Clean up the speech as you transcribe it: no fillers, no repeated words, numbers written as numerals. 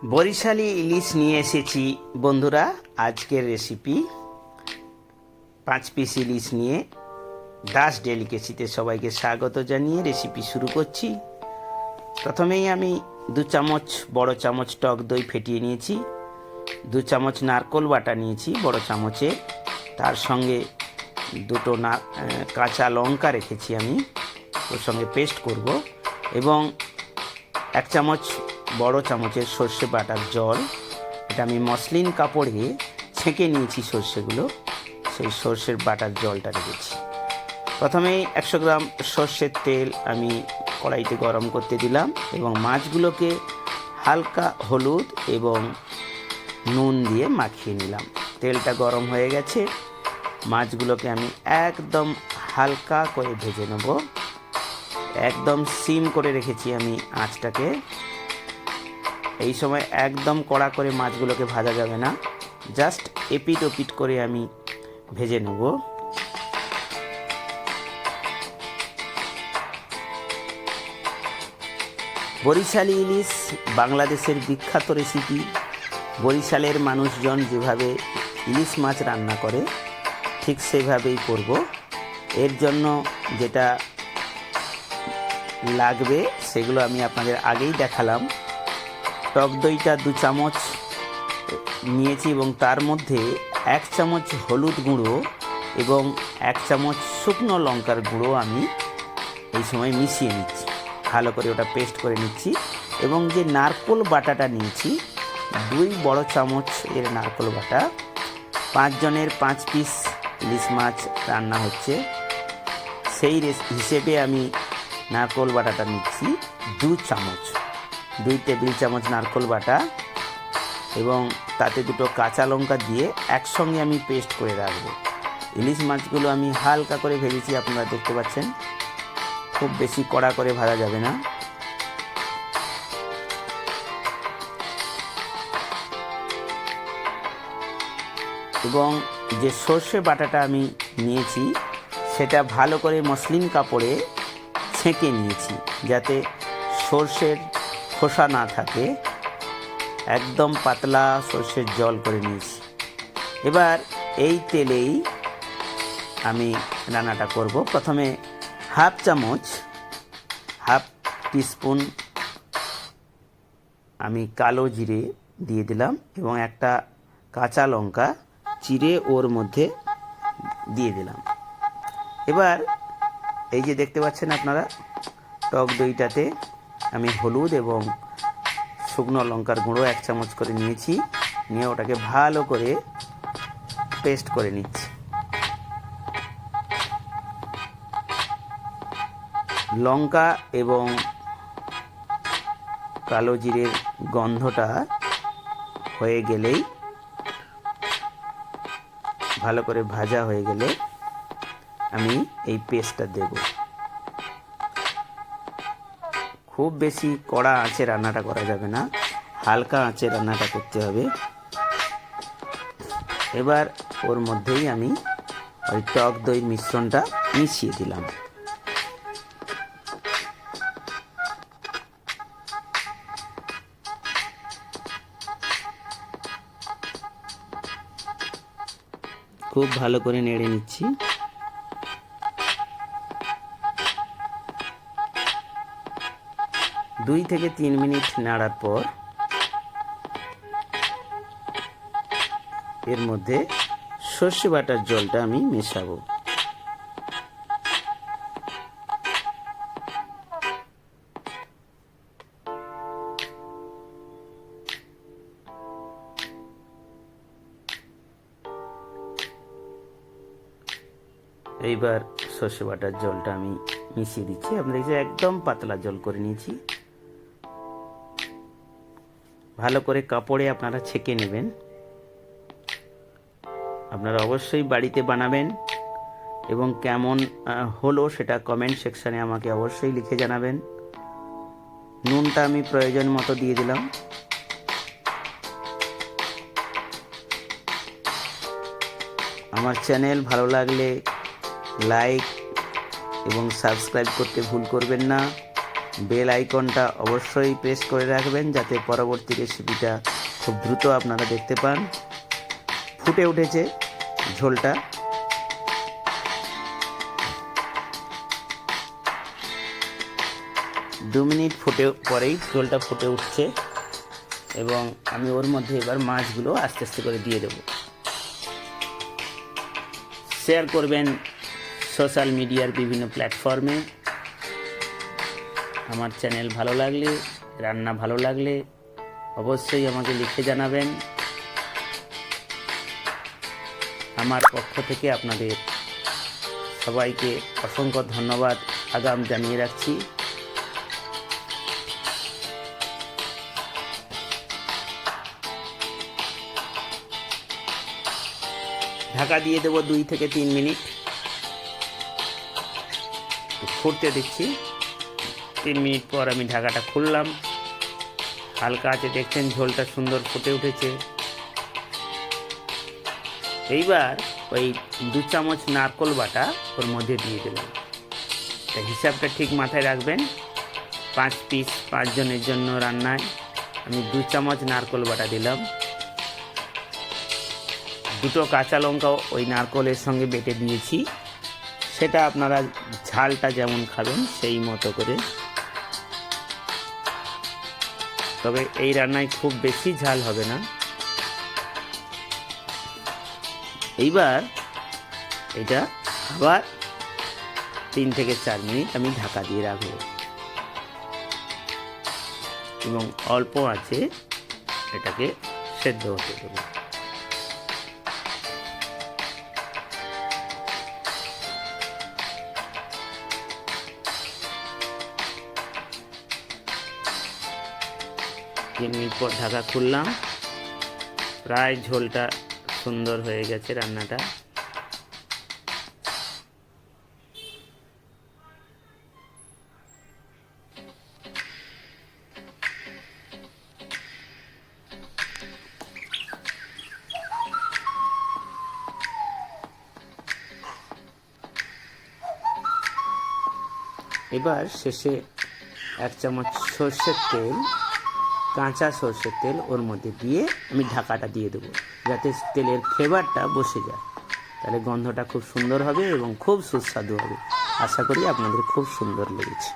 বরিশালি ইলিশ নিয়ে এসেছি বন্ধুরা। আজকের রেসিপি 5 পিস ইলিশ নিয়ে দাস ডেলিকেসিতে সবাইকে স্বাগত জানিয়ে রেসিপি শুরু করছি। প্রথমেই আমি 2 চামচ বড় চামচ টক দই ফেটিয়ে নিয়েছি, 2 চামচ নারকোল বাটা নিয়েছি বড় চামচে, তার সঙ্গে দুটো কাঁচা লঙ্কা রেখেছি আমি, ওর সঙ্গে পেস্ট করব, এবং 1 চামচ বড় চামচের সর্ষে বাটার জল। এটা আমি মসলিন কাপড়ে ছেঁকে নিয়েছি সর্ষেগুলো, সেই সর্ষের বাটার জলটা রেখেছি। প্রথমেই 100 গ্রাম সর্ষের তেল আমি কড়াইতে গরম করতে দিলাম এবং মাছগুলোকে হালকা হলুদ এবং নুন দিয়ে মাখিয়ে নিলাম। তেলটা গরম হয়ে গেছে, মাছগুলোকে আমি একদম হালকা করে ভেজে নেব। একদম সিম করে রেখেছি আমি আঁচটাকে। এই সময় একদম কড়া করে মাছগুলোকে ভাজা যাবে না, জাস্ট এপিট ওপিট করে আমি ভেজে নেব। বরিশালি ইলিশ বাংলাদেশের বিখ্যাত রেসিপি। বরিশালের মানুষজন যেভাবে ইলিশ মাছ রান্না করে ঠিক সেভাবেই করব। এর জন্য যেটা লাগবে সেগুলো আমি আপনাদের আগেই দেখালাম। টক দইটা 2 চামচ নিয়েছি এবং তার মধ্যে 1 চামচ হলুদ গুঁড়ো এবং 1 চামচ শুকনো লঙ্কার গুঁড়ো আমি এই সময় মিশিয়ে নিচ্ছি, ভালো করে ওটা পেস্ট করে নিচ্ছি। এবং যে নারকোল বাটাটা নিয়েছি, 2 বড় চামচ এর নারকোল বাটা, 5 জনের 5 পিস ইলিশ মাছ রান্না হচ্ছে, সেই হিসেবে আমি নারকোল বাটাটা নিচ্ছি 2 চামচ, 2 টেবিল চামচ নারকোল বাটা, এবং তাতে দুটো কাঁচা লঙ্কা দিয়ে একসঙ্গে আমি পেস্ট করে রাখবো। ইলিশ মাছগুলো আমি হালকা করে ভেজেছি, আপনারা দেখতে পাচ্ছেন, খুব বেশি কড়া করে ভাজা যাবে না। এবং যে সর্ষে বাটাটা আমি নিয়েছি সেটা ভালো করে মসলিন কাপড়ে ছেঁকে নিয়েছি, যাতে সর্ষের খোসা না থাকে। একদম পাতলা সর্ষের জল করে নিয়েছি। এবার এই তেলেই আমি রান্নাটা করব। প্রথমে হাফ টিস্পুন আমি কালো জিরে দিয়ে দিলাম এবং একটা কাঁচা লঙ্কা চিড়ে ওর মধ্যে দিয়ে দিলাম। এবার এই যে দেখতে পাচ্ছেন আপনারা, টক দইটাতে আমি হলুদ এবং শুকনো লঙ্কার গুঁড়ো 1 চামচ করে নিয়েছি, নিয়ে ওটাকে ভালো করে পেস্ট করে নিচ্ছি। লঙ্কা এবং কালো জিরের গন্ধটা হয়ে গেলেই, ভালো করে ভাজা হয়ে গেলে আমি এই পেস্টটা দেব। খুব বেশি কড়া আঁচে রান্নাটা করা যাবে না, হালকা আঁচে রান্নাটা করতে হবে। এবার ওর মধ্যেই আমি ওই টক দই মিশ্রণটা মিশিয়ে দিলাম। খুব ভালো করে নেড়ে নিচ্ছি। দুই থেকে 3 মিনিট নাড়ার পর এর মধ্যে সর্ষে বাটার জলটা আমি মেশাবো। এইবার সর্ষে বাটার জলটা আমি মিশিয়ে দিচ্ছি। আপনারা দেখছি একদম পাতলা জল করে নিয়েছি। ভালো করে কাপড়ে আপনারা ছেঁকে নেবেন। আপনারা অবশ্যই বাড়িতে বানাবেন এবং কেমন হলো সেটা কমেন্ট সেকশানে আমাকে অবশ্যই লিখে জানাবেন। নুনটা আমি প্রয়োজন মতো দিয়ে দিলাম। আমার চ্যানেল ভালো লাগলে লাইক এবং সাবস্ক্রাইব করতে ভুল করবেন না। বেল আইকনটা অবশ্যই প্রেস করে রাখবেন, যাতে পরবর্তী রেসিপিটা খুব দ্রুত আপনারা দেখতে পান। ফুটে উঠেছে ঝোলটা। দু মিনিট পরেই ঝোলটা ফুটে উঠছে এবং আমি ওর মধ্যে এবার মাছগুলো আস্তে আস্তে করে দিয়ে দেব। শেয়ার করবেন সোশ্যাল মিডিয়ার বিভিন্ন প্ল্যাটফর্মে। আমার চ্যানেল ভালো লাগলে, রান্না ভালো লাগলে অবশ্যই আমাকে লিখে জানাবেন। আমার পক্ষ থেকে আপনাদের সবাইকে অসংখ্য ধন্যবাদ আগাম জানিয়ে রাখছি। ঢাকা দিয়ে দেবো 2 থেকে 3 মিনিট। ফুটতে দিচ্ছি। 3 মিনিট পর আমি ঢাকাটা খুললাম। হালকা আছে, দেখছেন ঝোলটা সুন্দর ফুটে উঠেছে। এইবার ওই 2 চামচ নারকোল বাটা ওর মধ্যে দিয়ে দিলাম। হিসাবটা ঠিক মাথায় রাখবেন। 5 পিস 5 জনের জন্য রান্নায় আমি 2 চামচ নারকোল বাটা দিলাম। 2টো কাঁচা লঙ্কাও ওই নারকোলের সঙ্গে বেটে দিয়েছি। সেটা আপনারা ঝালটা যেমন খাবেন সেই মতো করে। তবে এই রান্নায় খুব বেশি ঝাল হবে না। এইবার এটা আবার 3 থেকে 4 মিনিট আমি ঢাকা দিয়ে রাখবো এবং অল্প আঁচে এটাকে সেদ্ধ হতে দেবো। তিন মিনিট পর ঢাকা খুললাম। প্রায় ঝোলটা সুন্দর হয়ে গেছে রান্নাটা। এবার শেষে 1 চামচ সর্ষের তেল, কাঁচা সর্ষের তেল ওর মধ্যে দিয়ে আমি ঢাকাটা দিয়ে দেবো, যাতে তেলের ফ্লেভারটা বসে যায়। তাহলে গন্ধটা খুব সুন্দর হবে এবং খুব সুস্বাদু হবে। আশা করি আপনাদের খুব সুন্দর লেগেছে।